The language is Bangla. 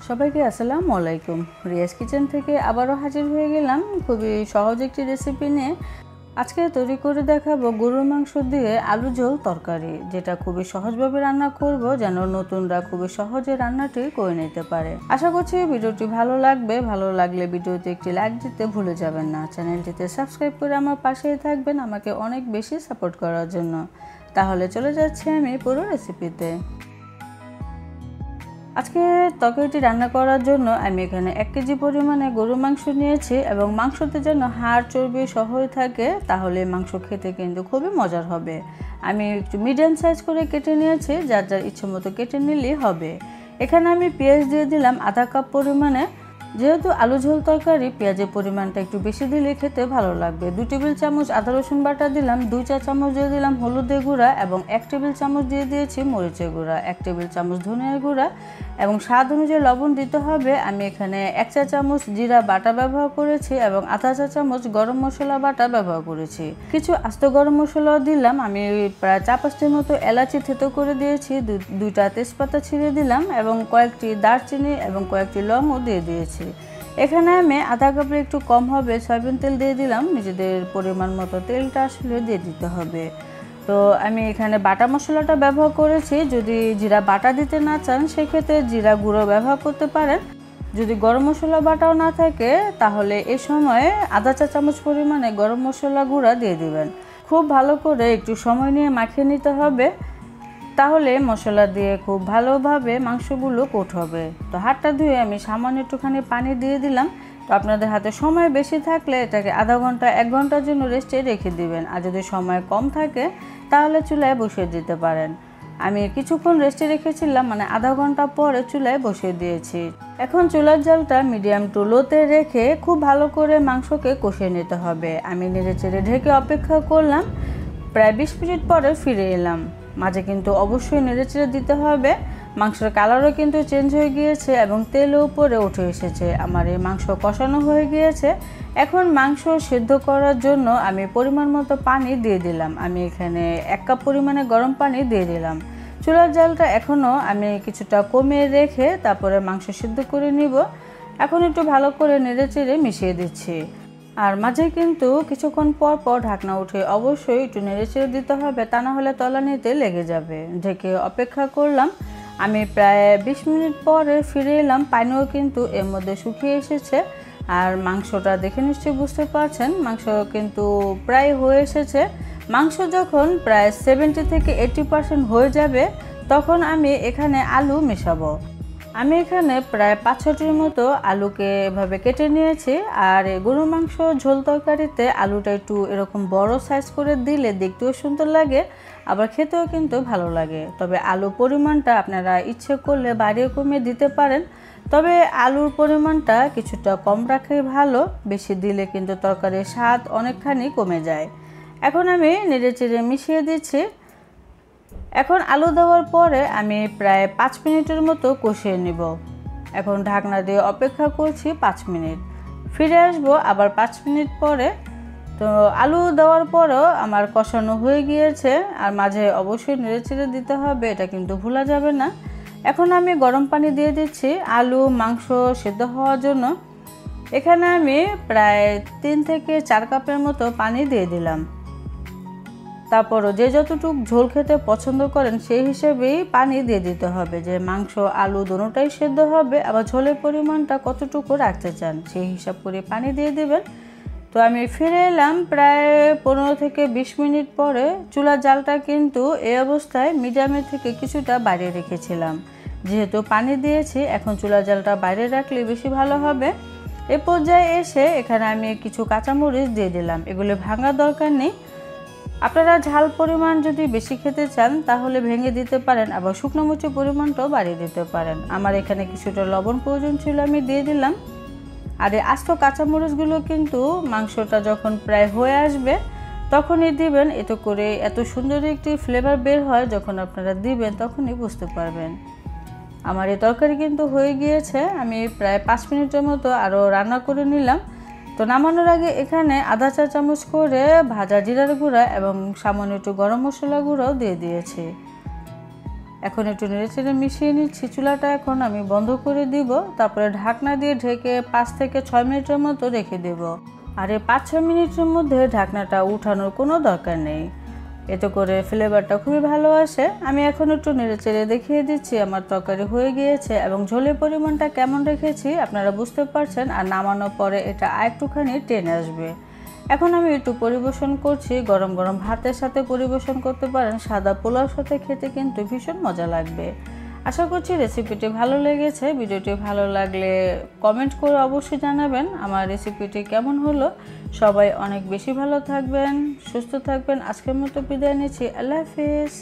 সবাইকে আসসালামু আলাইকুম। রিয়াজ কিচেন থেকে আবারও হাজির হয়ে গেলাম খুবই সহজ একটি রেসিপি নিয়ে। আজকে তৈরি করে দেখাবো গরুর মাংস দিয়ে আলু ঝোল তরকারি, যেটা খুবই সহজভাবে রান্না করব যেন নতুনরা খুবই সহজে রান্নাটি করে নিতে পারে। আশা করছি ভিডিওটি ভালো লাগবে। ভালো লাগলে ভিডিওতে একটি লাইক দিতে ভুলে যাবেন না। চ্যানেলটিতে সাবস্ক্রাইব করে আমার পাশেই থাকবেন আমাকে অনেক বেশি সাপোর্ট করার জন্য। তাহলে চলে যাচ্ছি আমি পুরো রেসিপিতে। আজকে তরকারিটি রান্না করার জন্য আমি এখানে 1 কেজি পরিমাণে গরুর মাংস নিয়েছি এবং মাংসতে যেন হাড় চর্বি সহ থাকে, তাহলে মাংস খেতে কিন্তু খুবই মজার হবে। আমি একটু মিডিয়াম সাইজ করে কেটে নিয়েছি, যার যার ইচ্ছে মতো কেটে নিলেই হবে। এখানে আমি পেঁয়াজ দিয়ে দিলাম আধা কাপ পরিমাণে। যেহেতু আলু ঝোল তরকারি, পেঁয়াজের পরিমাণটা একটু বেশি দিলে খেতে ভালো লাগবে। 2 টেবিল চামচ আদা রসুন বাটা দিলাম, 2 চা চামচ দিয়ে দিলাম হলুদের গুঁড়া এবং 1 টেবিল চামচ দিয়ে দিয়েছি মরিচের গুঁড়া, 1 টেবিল চামচ ধনিয়ার গুঁড়া এবং স্বাদ অনুযায়ী লবণ দিতে হবে। আমি এখানে 1 চা চামচ জিরা বাটা ব্যবহার করেছি এবং আধা চা চামচ গরম মশলা বাটা ব্যবহার করেছি। কিছু আস্ত গরম মশলাও দিলাম। আমি প্রায় 4-5টির মতো এলাচি থেতো করে দিয়েছি, 2টা তেজপাতা ছিঁড়ে দিলাম এবং কয়েকটি দারচিনি এবং কয়েকটি লংও দিয়ে দিয়েছি। এখানে আমি আধা কাপের একটু কম হবে সয়াবিন তেল দিয়ে দিলাম। নিজেদের পরিমাণ মতো তেলটা আসলে দিয়ে দিতে হবে। তো আমি এখানে বাটা মশলাটা ব্যবহার করেছি। যদি জিরা বাটা দিতে না চান সেক্ষেত্রে জিরা গুঁড়ো ব্যবহার করতে পারেন। যদি গরম মশলা বাটাও না থাকে তাহলে এই সময়ে আধা চা চামচ পরিমাণে গরম মশলা গুঁড়া দিয়ে দিবেন। খুব ভালো করে একটু সময় নিয়ে মাখিয়ে নিতে হবে, তাহলে মশলা দিয়ে খুব ভালোভাবে মাংসগুলো কোট হবে। তো হাতটা ধুয়ে আমি সামান্য একটুখানি পানি দিয়ে দিলাম। তো আপনাদের হাতে সময় বেশি থাকলে এটাকে আধা ঘন্টা 1 ঘন্টার জন্য রেস্টে রেখে দিবেন, আর যদি সময় কম থাকে তাহলে চুলায় বসিয়ে দিতে পারেন। আমি কিছুক্ষণ রেস্টে রেখেছিলাম, মানে আধা ঘন্টা পরে চুলায় বসিয়ে দিয়েছি। এখন চুলার জালটা মিডিয়াম টু লোতে রেখে খুব ভালো করে মাংসকে কষিয়ে নিতে হবে। আমি নেড়েচেড়ে ঢেকে অপেক্ষা করলাম। প্রায় 20 মিনিট পরে ফিরে এলাম। মাঝে কিন্তু অবশ্যই নেড়েচেড়ে দিতে হবে। মাংসের কালারও কিন্তু চেঞ্জ হয়ে গিয়েছে এবং তেলও উপরে উঠে এসেছে। আমার এই মাংস কষানো হয়ে গিয়েছে। এখন মাংস সিদ্ধ করার জন্য আমি পরিমাণ মতো পানি দিয়ে দিলাম। আমি এখানে 1 কাপ পরিমাণে গরম পানি দিয়ে দিলাম। চুলার জালটা এখনও আমি কিছুটা কমিয়ে রেখে তারপরে মাংস সিদ্ধ করে নিব। এখন একটু ভালো করে নেড়েচেড়ে মিশিয়ে দিচ্ছি। আর মাঝে কিন্তু কিছুক্ষণ পর পর ঢাকনা উঠে অবশ্যই একটু নেড়েচেড়ে দিতে হবে, তা না হলে তলানিতে লেগে যাবে। ঢেকে অপেক্ষা করলাম। আমি প্রায় 20 মিনিট পরে ফিরে এলাম। পানিও কিন্তু এর মধ্যে শুকিয়ে এসেছে। আর মাংসটা দেখে নিশ্চয়ই বুঝতে পারছেন মাংস কিন্তু প্রায় হয়ে এসেছে। মাংস যখন প্রায় 70 থেকে 80% হয়ে যাবে তখন আমি এখানে আলু মেশাবো। আমি এখানে প্রায় 5-6টির মতো আলুকে এভাবে কেটে নিয়েছি। আর গরুর মাংস ঝোল তরকারিতে আলুটা একটু এরকম বড় সাইজ করে দিলে দেখতেও সুন্দর লাগে, আবার খেতেও কিন্তু ভালো লাগে। তবে আলুর পরিমাণটা আপনারা ইচ্ছে করলে বাড়িয়ে কমিয়ে দিতে পারেন, তবে আলুর পরিমাণটা কিছুটা কম রাখাই ভালো। বেশি দিলে কিন্তু তরকারির স্বাদ অনেকখানি কমে যায়। এখন আমি নেড়েচেড়ে মিশিয়ে দিচ্ছি। এখন আলু দেওয়ার পরে আমি প্রায় 5 মিনিটের মতো কষিয়ে নিব। এখন ঢাকনা দিয়ে অপেক্ষা করছি 5 মিনিট। ফিরে আসবো আবার 5 মিনিট পরে। তো আলু দেওয়ার পরও আমার কষানো হয়ে গিয়েছে, আর মাঝে অবশ্যই নেড়েচেড়ে দিতে হবে, এটা কিন্তু ভোলা যাবে না। এখন আমি গরম পানি দিয়ে দিচ্ছি আলু মাংস সেদ্ধ হওয়ার জন্য। এখানে আমি প্রায় 3 থেকে 4 কাপের মতো পানি দিয়ে দিলাম। তারপরও যে যতটুকু ঝোল খেতে পছন্দ করেন সেই হিসেবেই পানি দিয়ে দিতে হবে, যে মাংস আলু দুটোটাই সেদ্ধ হবে, আবার ঝোলের পরিমাণটা কতটুকু রাখতে চান সেই হিসাব করে পানি দিয়ে দেবেন। তো আমি ফিরে এলাম প্রায় 15 থেকে 20 মিনিট পরে। চুলার জালটা কিন্তু এই অবস্থায় মিডিয়ামের থেকে কিছুটা বাইরে রেখেছিলাম। যেহেতু পানি দিয়েছি এখন চুলার জালটা বাইরে রাখলে বেশি ভালো হবে। এ পর্যায়ে এসে এখানে আমি কিছু কাঁচামরিচ দিয়ে দিলাম। এগুলো ভাঙার দরকার নেই। আপনারা ঝাল পরিমাণ যদি বেশি খেতে চান তাহলে ভেঙে দিতে পারেন, আবার শুকনো মরিচের পরিমাণটাও বাড়িয়ে দিতে পারেন। আমার এখানে কিছুটা লবণ প্রয়োজন ছিল, আমি দিয়ে দিলাম। আর এই আস্ত কাঁচামরিচগুলো কিন্তু মাংসটা যখন প্রায় হয়ে আসবে তখনই দিবেন, এতে করে এত সুন্দর একটি ফ্লেভার বের হয়। যখন আপনারা দিবেন তখনই বুঝতে পারবেন। আমার এই তরকারি কিন্তু হয়ে গিয়েছে। আমি প্রায় 5 মিনিটের মতো আরও রান্না করে নিলাম। তো নামানোর আগে এখানে আধা চা চামচ করে ভাজা জিরার গুঁড়া এবং সামান্য একটু গরম মশলা গুঁড়াও দিয়ে দিয়েছি। এখন একটু নেড়েচেড়ে মিশিয়ে নিচ্ছি। চুলাটা এখন আমি বন্ধ করে দিব, তারপরে ঢাকনা দিয়ে ঢেকে 5 থেকে 6 মিনিটের মতো রেখে দেব। আর এই 5-6 মিনিটের মধ্যে ঢাকনাটা উঠানোর কোনো দরকার নেই, এতে করে ফ্লেভারটা খুবই ভালো আসে। আমি এখন একটু নেড়েচেড়ে দেখিয়ে দিচ্ছি আমার তরকারি হয়ে গিয়েছে এবং ঝোলের পরিমাণটা কেমন রেখেছি আপনারা বুঝতে পারছেন। আর নামানোর পরে এটা আরেকটুখানি টেনে আসবে। এখন আমি একটু পরিবেশন করছি, গরম গরম ভাতের সাথে পরিবেশন করতে পারেন, সাদা পোলাওর সাথে খেতে কিন্তু ভীষণ মজা লাগবে। আশা করছি রেসিপিটি ভালো লেগেছে। ভিডিওটি ভালো লাগলে কমেন্ট করে অবশ্যই জানাবেন আমার রেসিপিটি কেমন হলো। সবাই অনেক বেশি ভালো থাকবেন, সুস্থ থাকবেন। আজকের মতো বিদায় নিচ্ছি। আল্লাহ হাফিজ।